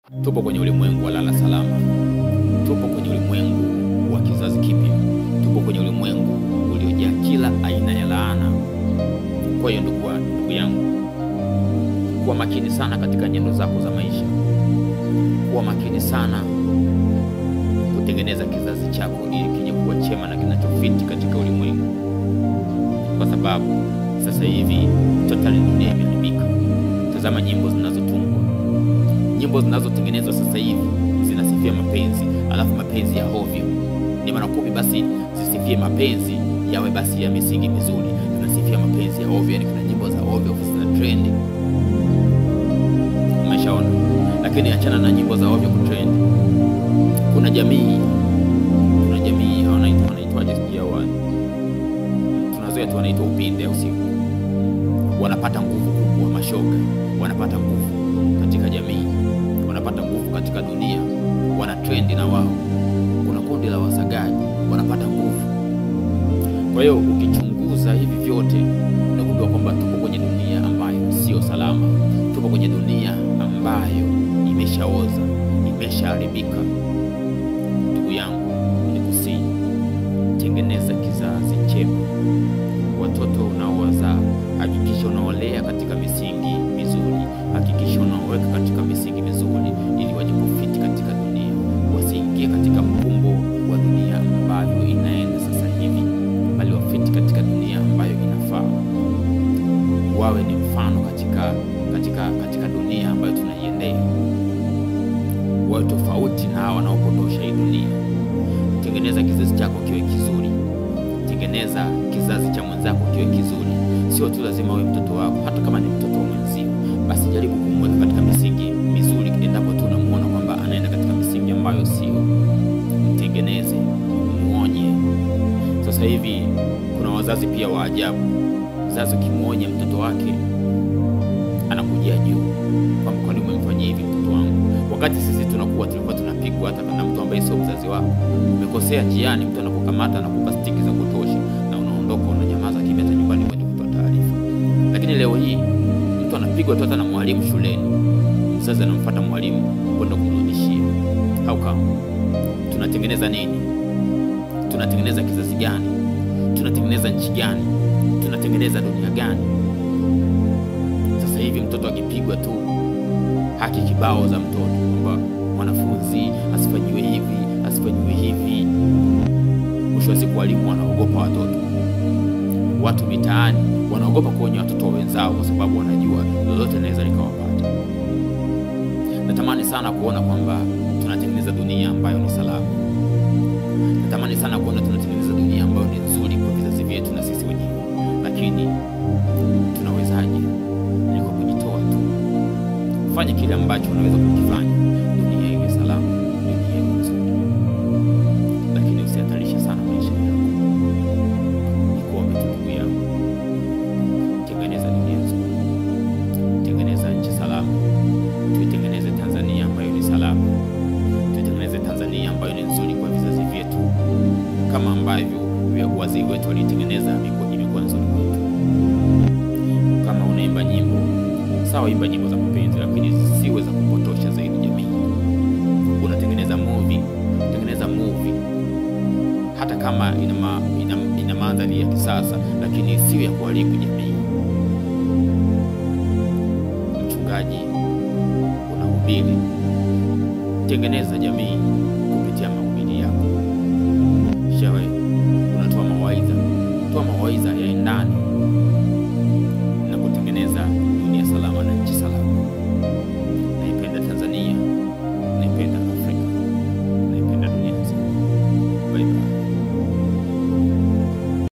Tupo kwenye ulimwengu wa lala salama. Tupo kwenye ulimwengu wa kizazi kipya. Tupo kwenye ulimwengu uliojaa kila aina ya laana. Kwa hiyo ndugu yangu, kuwa makini sana katika nyendo zako za maisha. Kuwa makini sana kutengeneza kizazi chako ili kije kuwa chema na kinachofiti katika ulimwengu. Kwa sababu sasa hivi totally dunia imeharibika. Tazama nyimbo zinazotungwa. Nyimbo zinazotengenezwa sasa hivi zinasifia mapenzi, alafu mapenzi ya hovyo. Ni mara 10 basi zisifie mapenzi yawe basi ya misingi mizuri. Zinasifia mapenzi ya hovyo, yani kuna nyimbo za hovyo zina trend. Umeshaona? Lakini achana na nyimbo za hovyo kutrend. Kuna jamii wanaitwaje sijui tunazoea tu wanaitwa upinde au siku. Wanapata nguvu kubwa, mashoga wanapata nguvu katika jamii, wanapata nguvu katika dunia, wana trend na wao. Kuna kundi la wasagaji wanapata nguvu. Kwa hiyo ukichunguza hivi vyote unagundua kwamba tupo kwenye dunia ambayo sio salama. Tupo kwenye dunia ambayo imeshaoza, imeshaharibika. Ndugu yangu, nikusihi, tengeneza kizazi chema. Watoto unaowazaa hakikisha unaolea katika misingi mizuri. Hakikisha unaoweka katika misingi mizuri ili waje kufiti katika dunia. Wasiingie katika mkumbo wa dunia ambayo inaenda sasa hivi, bali wafiti katika dunia ambayo inafaa. Wawe ni mfano katika dunia ambayo tunaiendea. Wawe tofauti na hao wanaopotosha hii dunia. Tengeneza kizazi chako kiwe kizuri. Tengeneza kizazi cha mwenzako kiwe kizuri. Sio tu lazima uwe mtoto wako, hata kama ni mtoto wa mwenzio, basi jaribu kumweka katika misingi mizuri. Endapo tu unamuona kwamba anaenda katika misingi ambayo sio, mtengeneze, muonye. Sasa hivi kuna wazazi pia wa ajabu. Mzazi ukimwonya mtoto wake anakuja juu kwamba kwa nini umemfanyia hivi mtoto wangu, wakati sisi tulikuwa tunapigwa hata na mtu ambaye sio mzazi wako. Umekosea njiani, mtu anakukamata na kukupa stiki za kutosha na unaondoka, unanyamaza kimya hata nyumbani kwenda kutoa taarifa. Lakini leo hii mtu anapigwa tu hata na mwalimu shuleni, mzazi anamfuata mwalimu kwenda kumrudishia. Kama tunatengeneza nini? Tunatengeneza kizazi gani? Tunatengeneza nchi gani? Tunatengeneza dunia gani? Sasa hivi mtoto akipigwa tu haki kibao za mtoto kwamba mwanafunzi asifanyiwe hivi, asifanyiwe hivi. Mwisho wa siku walimu wanaogopa watoto. Watu mitaani wanaogopa kuonya watoto wenzao kwa sababu wanajua lolote linaweza likawapata. Natamani sana kuona kwamba tunatengeneza dunia ambayo ni salama. Natamani sana kuona tunatengeneza dunia ambayo ni nzuri kwa vizazi vyetu na sisi wenyewe. Lakini tunawezaje? Ni kwa kujitoa tu. Fanya kile ambacho unaweza kukifanya dunia iwe salama, dunia iwe nzuri. Lakini usihatarishe sana maisha yako. Nikuombe tu ndugu yangu, tengeneza dunia nzuri. Tengeneza nchi salama. Tuitengeneze Tanzania ambayo ni salama. Tuitengeneze Tanzania ambayo ni nzuri kwa vizazi vyetu, kama ambavyo wazee wetu walitengeneza imekuwa nzuri kwetu. Kama unaimba nyimbo, sawa, imba nyimbo za mapenzi, lakini zisiwe za kupotosha zaidi jamii. Unatengeneza movie, tengeneza movie hata kama ina mandhari ya kisasa, lakini isiwe ya kuharibu jamii. Mchungaji unahubiri, tengeneza jamii kupitia